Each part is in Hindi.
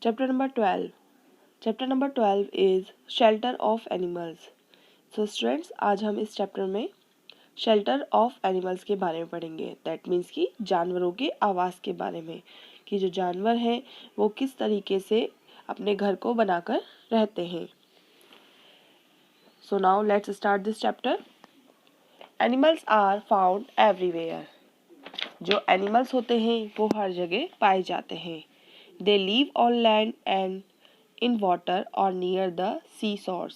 Chapter number 12. Chapter number 12 is Shelter of Animals. So students, आज हम इस चैप्टर में शेल्टर ऑफ एनिमल्स के बारे में पढ़ेंगे. दैट मीन्स कि जानवरों के आवास के बारे में, कि जो जानवर हैं वो किस तरीके से अपने घर को बनाकर रहते हैं. So now let's start this chapter. Animals are found everywhere. जो एनिमल्स होते हैं वो हर जगह पाए जाते हैं. They live on land and in water और नियर द सी शोर्स.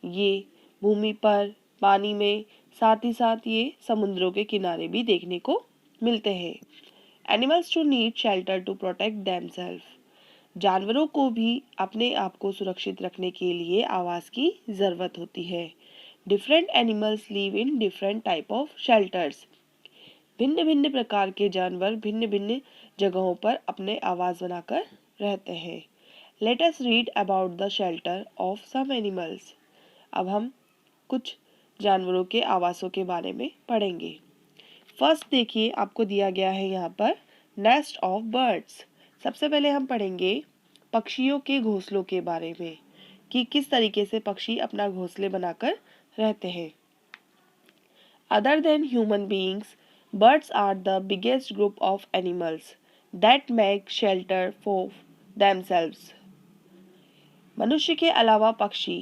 ये भूमि पर, पानी में, साथ ही साथ ये समुद्रों के किनारे भी देखने को मिलते हैं. Animals too need shelter to protect themselves. जानवरों को भी अपने आप को सुरक्षित रखने के लिए आवास की ज़रूरत होती है. Different animals live in different type of shelters. भिन्न भिन्न प्रकार के जानवर भिन्न भिन्न जगहों पर अपने आवास बनाकर रहते हैं. Let us read about the shelter of some animals. अब हम कुछ जानवरों के आवासों के बारे में पढ़ेंगे. फर्स्ट देखिए, आपको दिया गया है यहाँ पर नेस्ट ऑफ बर्ड्स. सबसे पहले हम पढ़ेंगे पक्षियों के घोंसलों के बारे में, कि किस तरीके से पक्षी अपना घोंसले बनाकर रहते हैं. Other than human beings, birds are the biggest group of animals that make shelter for themselves. मनुष्य के अलावा पक्षी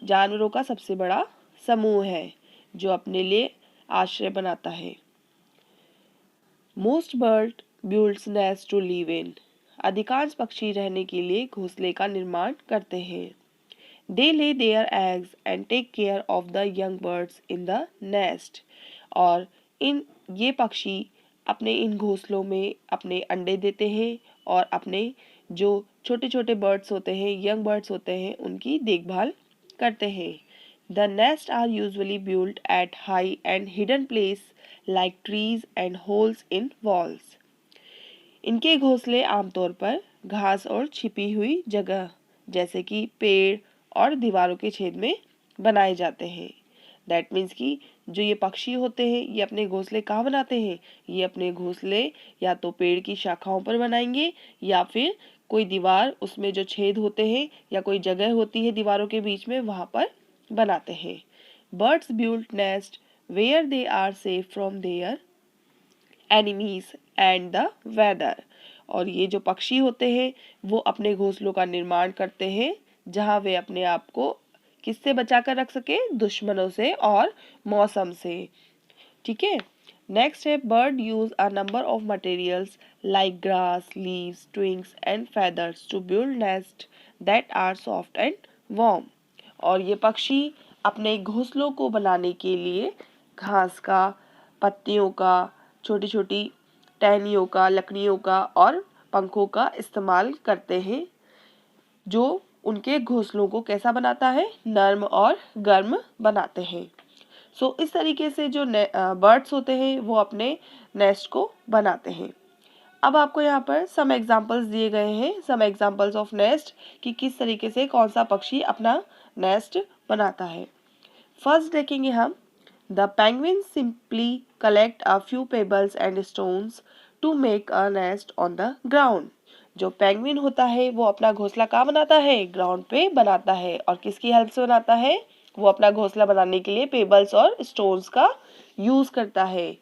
जानवरों का सबसे बड़ा समूह है जो अपने लिए आश्रय बनाता है. Most bird builds nest to live in. अधिकांश पक्षी रहने के लिए घोंसले का निर्माण करते हैं. They lay their eggs and take care of the young birds in the nest. और ये पक्षी अपने इन घोंसलों में अपने अंडे देते हैं और अपने जो छोटे छोटे बर्ड्स होते हैं, यंग बर्ड्स होते हैं, उनकी देखभाल करते हैं. The nest are usually built at high and hidden place like trees and holes in walls. इनके घोंसले आमतौर पर घास और छिपी हुई जगह जैसे कि पेड़ और दीवारों के छेद में बनाए जाते हैं. दैट मीन्स कि जो ये पक्षी होते हैं ये अपने घोंसले कहाँ बनाते हैं. ये अपने घोंसले या तो पेड़ की शाखाओं पर बनाएंगे या फिर कोई दीवार, उसमें जो छेद होते हैं या कोई जगह होती है दीवारों के बीच में, वहाँ पर बनाते हैं. Birds build nest where they are safe from their enemies and the weather. और ये जो पक्षी होते हैं वो अपने घोंसलों का निर्माण करते हैं जहाँ वे अपने आप को किससे बचा कर रख सके, दुश्मनों से और मौसम से. ठीक है. नेक्स्ट है bird use a number of materials like grass, leaves, twigs and feathers to build nest that are soft and warm. और ये पक्षी अपने घोंसलों को बनाने के लिए घास का, पत्तियों का, छोटी छोटी टहनियों का, लकड़ियों का और पंखों का इस्तेमाल करते हैं, जो उनके घोंसलों को कैसा बनाता है, नर्म और गर्म बनाते हैं. सो इस तरीके से जो बर्ड्स होते हैं वो अपने नेस्ट को बनाते हैं. अब आपको यहाँ पर सम एग्जांपल्स दिए गए हैं, सम एग्जांपल्स ऑफ नेस्ट, कि किस तरीके से कौन सा पक्षी अपना नेस्ट बनाता है. फर्स्ट देखेंगे हम. The penguin simply collect a few pebbles and stones to make a nest on the ground. जो पेंगुइन होता है वो अपना घोंसला कहाँ बनाता है, ग्राउंड पे बनाता है. और किसकी हेल्प से बनाता है, वो अपना घोंसला बनाने के लिए पेबल्स और स्टोन्स का यूज करता है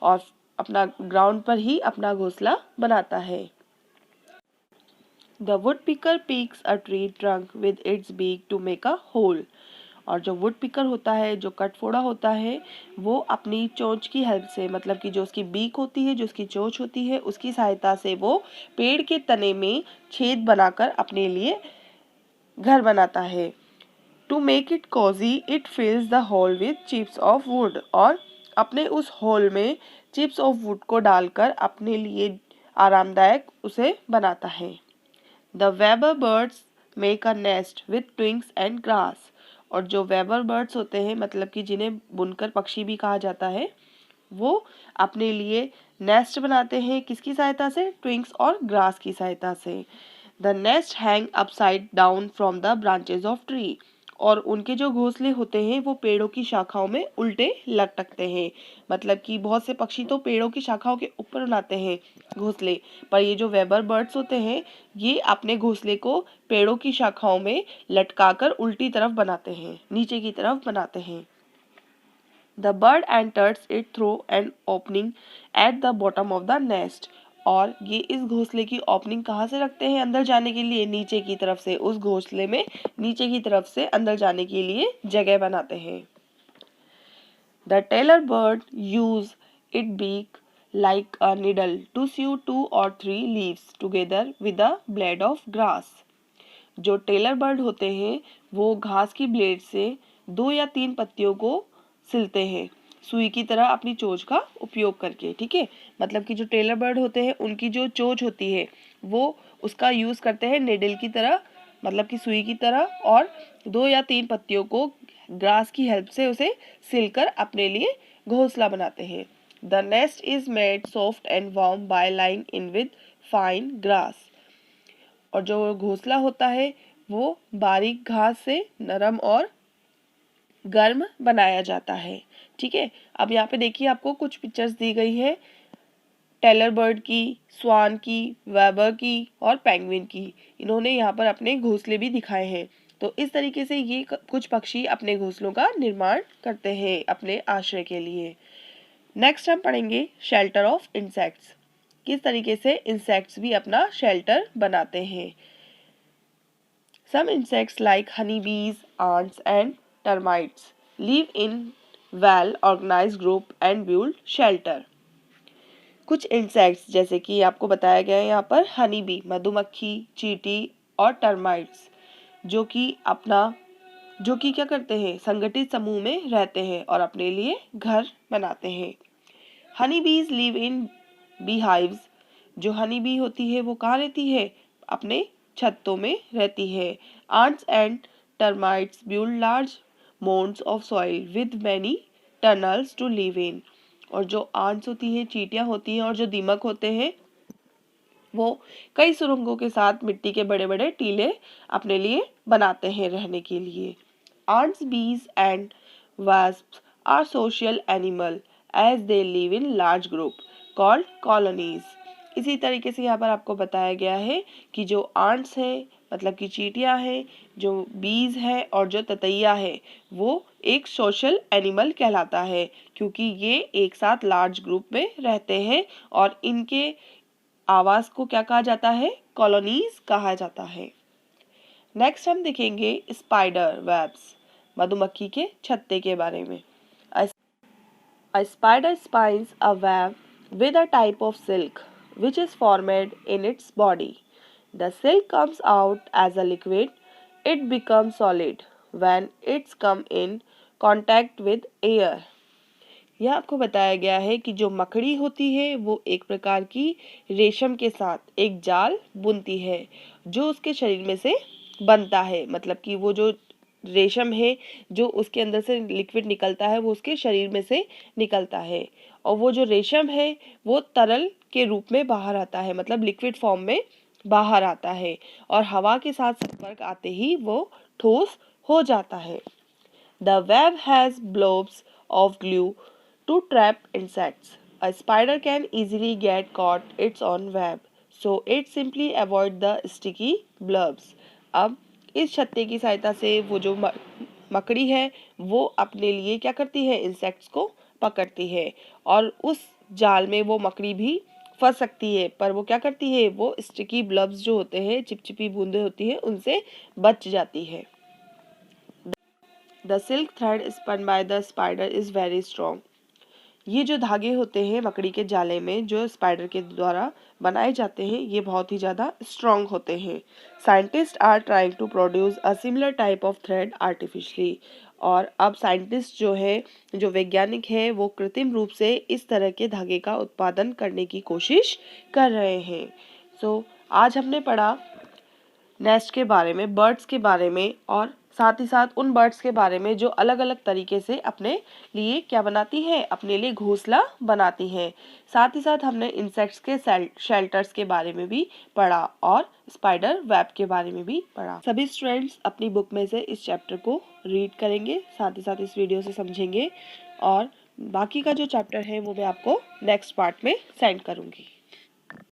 और अपना ग्राउंड पर ही अपना घोंसला बनाता है. The wood picker picks a tree trunk with its beak to make a hole. और जो वुड पिकर होता है, जो कटफोड़ा होता है, वो अपनी चोंच की हेल्प से, मतलब कि जो उसकी बीक होती है, जो उसकी चोंच होती है, उसकी सहायता से वो पेड़ के तने में छेद बनाकर अपने लिए घर बनाता है. To make it cosy it fills the hole with chips of wood. और अपने उस होल में चिप्स ऑफ वुड को डालकर अपने लिए आरामदायक उसे बनाता है. The weaver birds make a nest with twigs and grass. और जो वेबर बर्ड्स होते हैं, मतलब कि जिन्हें बुनकर पक्षी भी कहा जाता है, वो अपने लिए नेस्ट बनाते हैं किसकी सहायता से, ट्विंग्स और ग्रास की सहायता से. The nest hang upside down from the branches of tree. और उनके जो घोंसले होते हैं वो पेड़ों की शाखाओं में उल्टे लटकते हैं। मतलब कि बहुत से पक्षी तो पेड़ों की शाखाओं के ऊपर बनाते हैं घोंसले, पर ये जो वेबर बर्ड्स होते हैं ये अपने घोंसले को पेड़ों की शाखाओं में लटकाकर उल्टी तरफ बनाते हैं, नीचे की तरफ बनाते हैं। The bird enters it through an opening at the bottom of the nest. और ये इस घोंसले की ओपनिंग कहाँ से रखते हैं अंदर जाने के लिए? नीचे की तरफ से, उस घोंसले में नीचे की तरफ से अंदर जाने के लिए जगह बनाते हैं। The tailor bird use its beak like a needle to sew 2 or 3 leaves together with a blade of grass. जो टेलर बर्ड होते हैं वो घास की ब्लेड से 2 या 3 पत्तियों को सिलते हैं सुई की तरह अपनी चोंच का उपयोग करके। ठीक है, मतलब कि जो टेलर बर्ड होते हैं उनकी जो चोंच होती है वो उसका यूज़ करते हैं निडल की तरह, मतलब कि सुई की तरह, और 2 या 3 पत्तियों को ग्रास की हेल्प से उसे सिलकर अपने लिए घोंसला बनाते हैं। The nest is made soft and warm bye lying in with fine grass. और जो घोंसला होता है वो बारीक घास से नरम और गर्म बनाया जाता है। ठीक है, अब यहाँ पे देखिए आपको कुछ पिक्चर्स दी गई है टेलर बर्ड की, स्वान की, वेबर की और पेंगुइन की। इन्होंने यहाँ पर अपने घोंसले भी दिखाए हैं। तो इस तरीके से ये कुछ पक्षी अपने घोंसलों का निर्माण करते हैं अपने आश्रय के लिए। नेक्स्ट हम पढ़ेंगे शेल्टर ऑफ इंसेक्ट्स। किस तरीके से इंसेक्ट्स भी अपना शेल्टर बनाते हैं। Some insects like honeybees, ants and termites live in well-organized group and build shelter. कुछ इंसेक्ट्स जैसे कि आपको बताया गया है यहाँ पर हनी बी मधुमक्खी, चींटी और टर्माइट्स जो कि क्या करते हैं संगठित समूह में रहते हैं और अपने लिए घर बनाते हैं। हनी बीज लिव इन बी हाइव्स। जो हनी बी होती है वो कहाँ रहती है? अपने छत्तों में रहती है। Ants and termites build large mounds of soil with many tunnels to live in. और जो आंट्स होती है, चींटियां होती हैं और जो दीमक होते हैं वो कई सुरंगों के साथ मिट्टी के बड़े बड़े टीले अपने लिए बनाते हैं रहने के लिए। Ants, bees and wasps are social animal as they live in large group called colonies. इसी तरीके से यहाँ पर आपको बताया गया है कि जो आंट्स है मतलब कि चींटियां हैं, जो बीज है और जो ततैया है वो एक सोशल एनिमल कहलाता है क्योंकि ये एक साथ लार्ज ग्रुप में रहते हैं और इनके आवास को क्या कहा जाता है? कॉलोनीज कहा जाता है। नेक्स्ट हम देखेंगे स्पाइडर वेब्स, मधुमक्खी के छत्ते के बारे में। A spider spins a web with a type of silk which is formed in its body. The silk comes out as a liquid. It becomes solid when it's come in contact with air. यह आपको बताया गया है कि जो मकड़ी होती है वो एक प्रकार की रेशम के साथ एक जाल बुनती है जो उसके शरीर में से बनता है। मतलब कि वो जो रेशम है जो उसके अंदर से लिक्विड निकलता है वो उसके शरीर में से निकलता है और वो जो रेशम है वो तरल के रूप में बाहर आता है, मतलब लिक्विड फॉर्म में बाहर आता है और हवा के साथ संपर्क आते ही वो ठोस हो जाता है। The web has blobs of glue to trap insects. A spider can easily get caught its own web, so it simply avoid the sticky blobs. अब इस छत्ते की सहायता से वो जो मकड़ी है वो अपने लिए क्या करती है? इंसेक्ट्स को पकड़ती है और उस जाल में वो मकड़ी भी फंस सकती है, पर वो क्या करती है? वो स्टिकी ब्लब्स जो होते हैं, चिपचिपी बूंदें होती हैं, उनसे बच जाती है। The silk thread spun by the spider is very strong. ये जो धागे होते हैं मकड़ी के जाले में जो स्पाइडर के द्वारा बनाए जाते हैं ये बहुत ही ज़्यादा स्ट्रॉन्ग होते हैं। Scientist are trying to produce a similar type of thread artificially. और अब साइंटिस्ट जो है, जो वैज्ञानिक है, वो कृत्रिम रूप से इस तरह के धागे का उत्पादन करने की कोशिश कर रहे हैं। सो आज हमने पढ़ा नेस्ट के बारे में, बर्ड्स के बारे में और साथ ही साथ उन बर्ड्स के बारे में जो अलग अलग तरीके से अपने लिए क्या बनाती हैं, अपने लिए घोंसला बनाती हैं। साथ ही साथ हमने इंसेक्ट्स के शेल्टर्स के बारे में भी पढ़ा और स्पाइडर वेब के बारे में भी पढ़ा। सभी स्टूडेंट्स अपनी बुक में से इस चैप्टर को रीड करेंगे, साथ ही साथ इस वीडियो से समझेंगे और बाकी का जो चैप्टर है वो मैं आपको नेक्स्ट पार्ट में सेंड करूँगी।